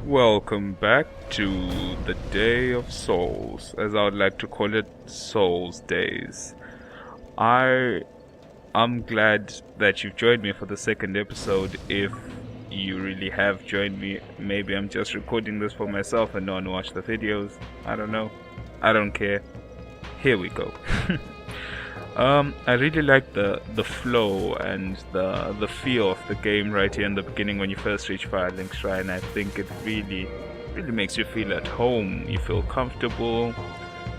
Welcome back to the Day of Souls, as I would like to call it, Souls Days. I'm glad that you've joined me for the second episode. If you really have joined me, maybe I'm just recording this for myself and no one watched the videos. I don't know. I don't care. Here we go. I really like the flow and the feel of the game right here in the beginning when you first reach Firelink Shrine. I think it really makes you feel at home. You feel comfortable.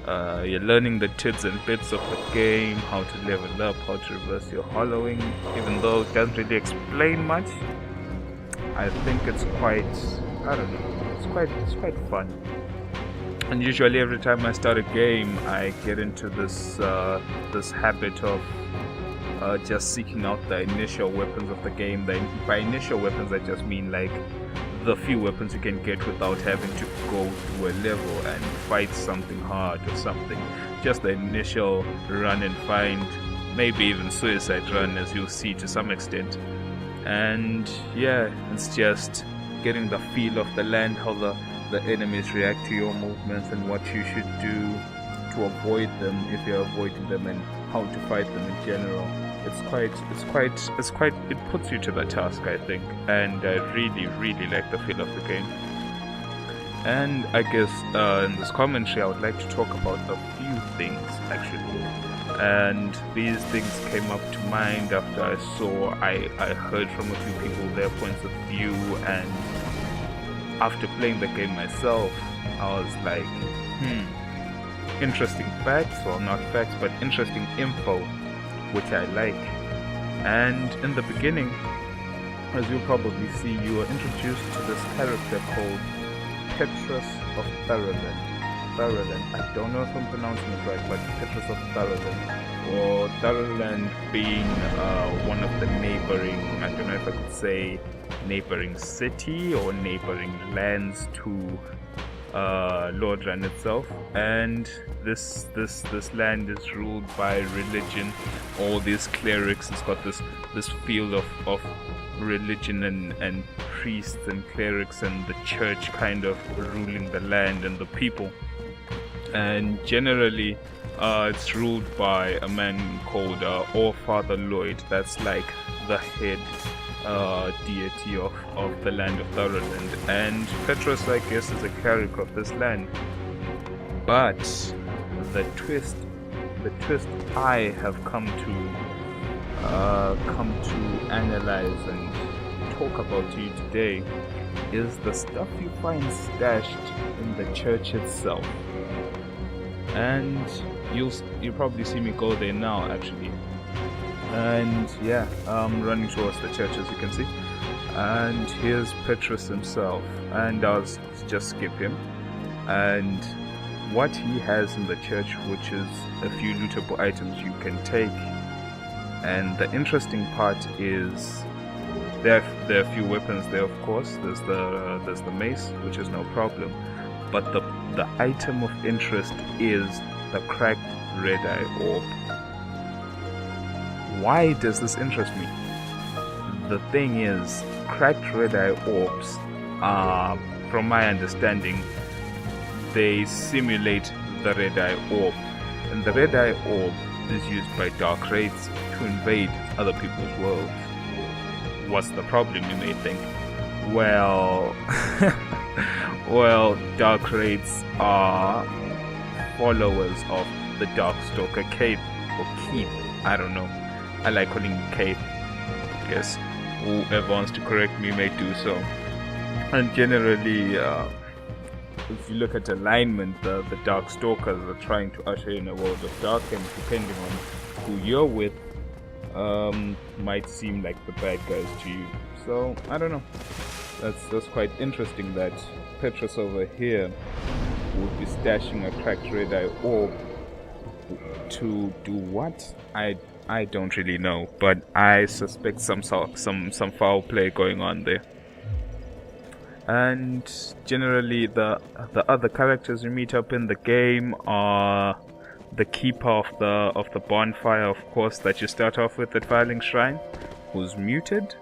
You're learning the tits and bits of the game, how to level up, how to reverse your hollowing. Even though it doesn't really explain much, I think it's quite, I don't know, it's quite fun. And usually every time I start a game, I get into this habit of just seeking out the initial weapons of the game. By initial weapons, I just mean like the few weapons you can get without having to go through a level and fight something hard or something. Just the initial run and find, maybe even suicide run, as you'll see to some extent. And yeah, it's just getting the feel of the land, how the enemies react to your movements and what you should do to avoid them if you're avoiding them, and how to fight them in general. It puts you to the task, I think, and I really like the feel of the game. And I guess in this commentary I would like to talk about a few things actually, and these things came up to mind after I heard from a few people their points of view, and after playing the game myself, I was like, interesting facts, well not facts, but interesting info, which I like. And in the beginning, as you'll probably see, you are introduced to this character called Petrus of Tharaland. I don't know if I'm pronouncing it right, but Petrus of Tharaland, or Tharaland being one of the neighboring, I don't know if I could say neighboring city or neighboring lands to Lordran itself. And this land is ruled by religion. All these clerics, it's got this feel of religion and priests and clerics and the church kind of ruling the land and the people. And generally it's ruled by a man called All-Father Lloyd. That's like the head deity of the land of Tharaland, and Petrus, I guess, is a cleric of this land. But the twist I have come to analyze and talk about to you today is the stuff you find stashed in the church itself. And you'll probably see me go there now actually. And yeah, I'm running towards the church, as you can see. And here's Petrus himself, and I'll just skip him. And what he has in the church, which is a few lootable items you can take. And the interesting part is there are a few weapons there, of course. There's the mace, which is no problem. But the item of interest is the cracked red-eye orb. Why does this interest me? The thing is, cracked red-eye orbs are, from my understanding, they simulate the red-eye orb. And the red-eye orb is used by dark wraiths to invade other people's worlds. What's the problem, you may think? Well, dark wraiths are followers of the Darkstalker Keith, or Keith, I don't know. I like calling him Keith. I guess whoever wants to correct me may do so. And generally, if you look at alignment, the Darkstalkers are trying to usher in a world of dark, and depending on who you're with, might seem like the bad guys to you. So I don't know. That's quite interesting that Petrus over here would be stashing a cracked red-eye orb to do what? I don't really know, but I suspect some foul play going on there. And generally, the other characters you meet up in the game are the keeper of the bonfire, of course, that you start off with at Firelink Shrine, who's muted.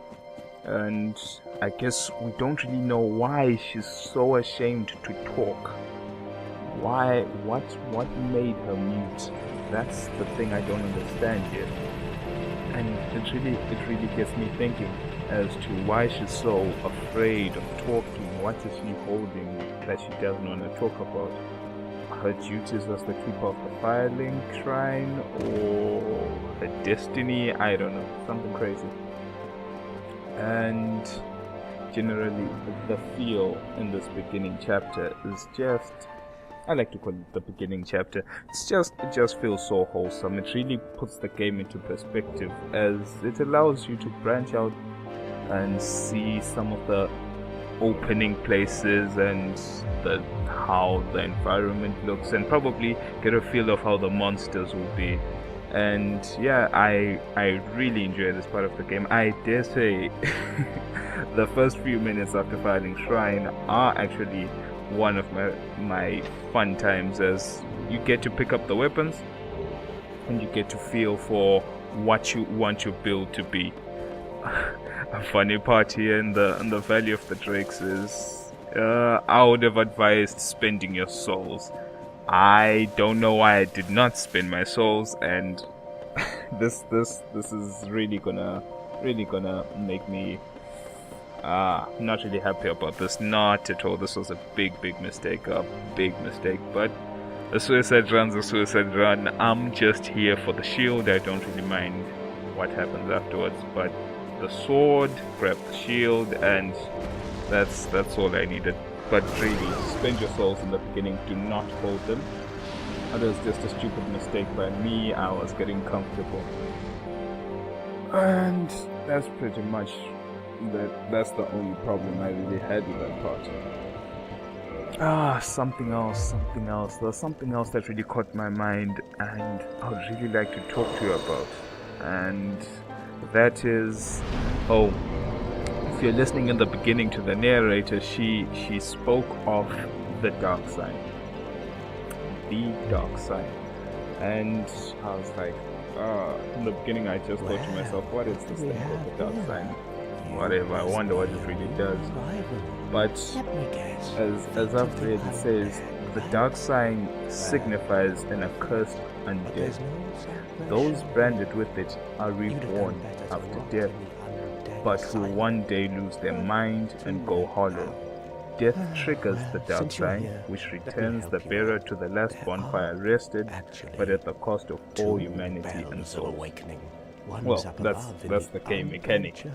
And I guess we don't really know why she's so ashamed to talk. Why? What made her mute? That's the thing I don't understand yet. And it really gets me thinking as to why she's so afraid of talking. What is she holding that she doesn't want to talk about? Her duties as the keeper of the Firelink Shrine, or her destiny? I don't know, something crazy. And generally, the feel in this beginning chapter is just, I like to call it the beginning chapter. It just feels so wholesome. It really puts the game into perspective, as it allows you to branch out and see some of the opening places and how the environment looks, and probably get a feel of how the monsters will be. And yeah, I really enjoy this part of the game. I dare say the first few minutes after Firelink Shrine are actually one of my fun times, as you get to pick up the weapons and you get to feel for what you want your build to be. A funny part here in the Valley of the Drakes is I would have advised spending your souls. I don't know why I did not spend my souls, and this is really gonna make me not really happy about this. Not at all. This was a big mistake. But a suicide run's a suicide run. I'm just here for the shield. I don't really mind what happens afterwards. But the sword, grab the shield, and that's all I needed. But really, spend your souls in the beginning. Do not hold them. That was just a stupid mistake by me. I was getting comfortable, and that's pretty much that's the only problem I really had with that part. Something else. There was something else that really caught my mind, and I would really like to talk to you about. And that is, if you're listening in the beginning to the narrator, she spoke of the dark side. The dark side. And I was like, in the beginning I just thought to myself, what is this thing called the dark side? Whatever, I wonder what it really does. But as I've read, it says the dark sign signifies an accursed undead. Those branded with it are reborn after death, but who one day lose their mind and go hollow. Death triggers the dark sign, which returns the bearer to the last bonfire rested, but at the cost of all humanity and soul. Well, that's the game mechanic.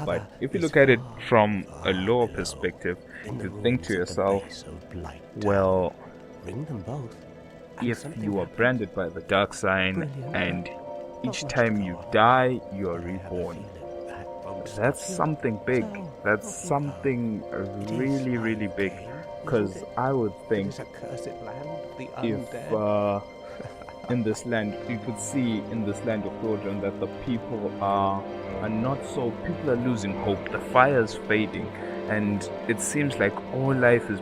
But if you look at it from a lore perspective, you think to yourself, well, if you are branded by the dark sign and each time you die, you are reborn, that's something big. That's something really big. Because I would think if in this land, you could see in this land of Lordran that the people are not so, people are losing hope. The fire is fading, and it seems like all life is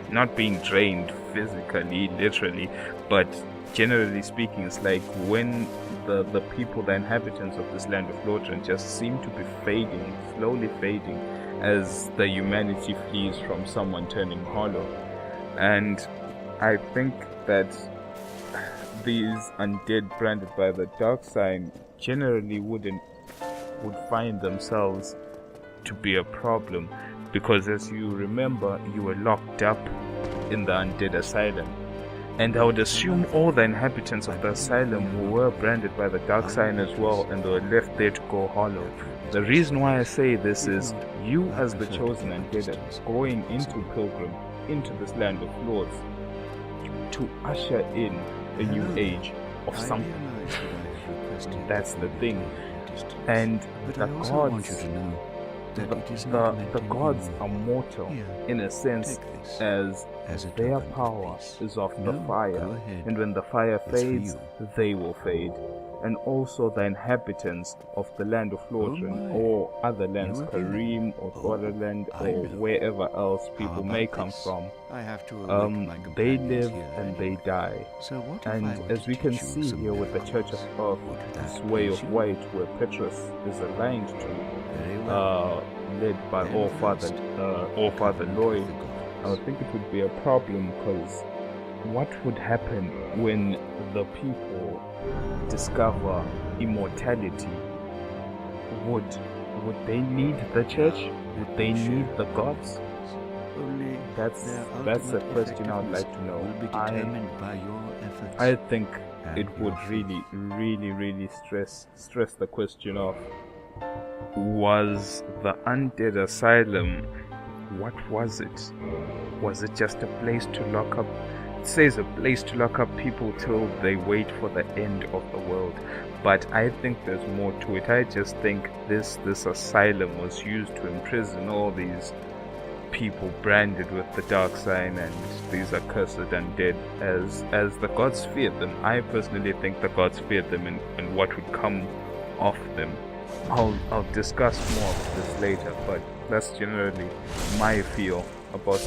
not being drained physically, literally, but generally speaking, it's like when the people, the inhabitants of this land of Lordran just seem to be fading, slowly fading, as the humanity flees from someone turning hollow. And I think that these undead branded by the dark sign generally would find themselves to be a problem, because as you remember, you were locked up in the undead asylum. And I would assume all the inhabitants of the asylum were branded by the dark sign as well, and they were left there to go hollow. The reason why I say this is, you as the chosen undead going into Pilgrim, into this land of lords, to usher in a new age of something. That's the thing. And the gods, the gods are mortal in a sense, as as a Their token of power peace. is of No, the fire, go ahead. and when the fire It's for fades, you. they will fade. And also the inhabitants of the land of Lotran, my. or other lands, New agreement. Kareem or Oh, Thorderland, I or know. wherever else How people about may come this? from. I have to awake my They companions live here and they anyway. die. So what if I And were as to we can teach you see some here with the Church of miracles? Earth, Would this that way please of you? white where Petrus is aligned to, Very well. led by Then All-Father first, All-Father covenant Lloyd, with the I gods. think it would be a problem, because what would happen when the people discover immortality? Would they need the church? Would they need the gods? Only That's their the ultimate question I would like to effectiveness know. will be determined by your efforts. I think and it would your really stress the question of, was the undead asylum, what was it? Was it just a place to lock up? It says a place to lock up people till they wait for the end of the world, but I think there's more to it. I just think this asylum was used to imprison all these people branded with the dark sign, and these accursed undead, as the gods feared them. I personally think the gods feared them, and what would come of them. I'll discuss more of this later, but that's generally my feel about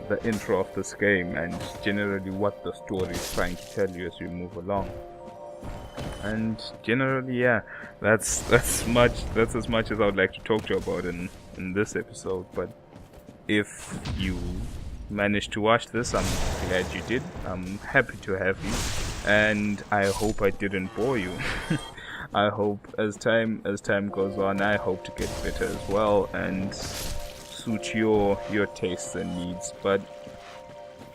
the intro of this game, and generally what the story is trying to tell you as we move along. And generally, yeah, that's as much as I would like to talk to you about in this episode. But if you managed to watch this, I'm glad you did. I'm happy to have you, and I hope I didn't bore you. I hope as time goes on, I hope to get better as well and suit your tastes and needs. But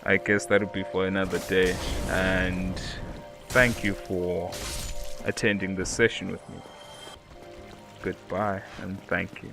I guess that'll be for another day. And thank you for attending this session with me. Goodbye and thank you.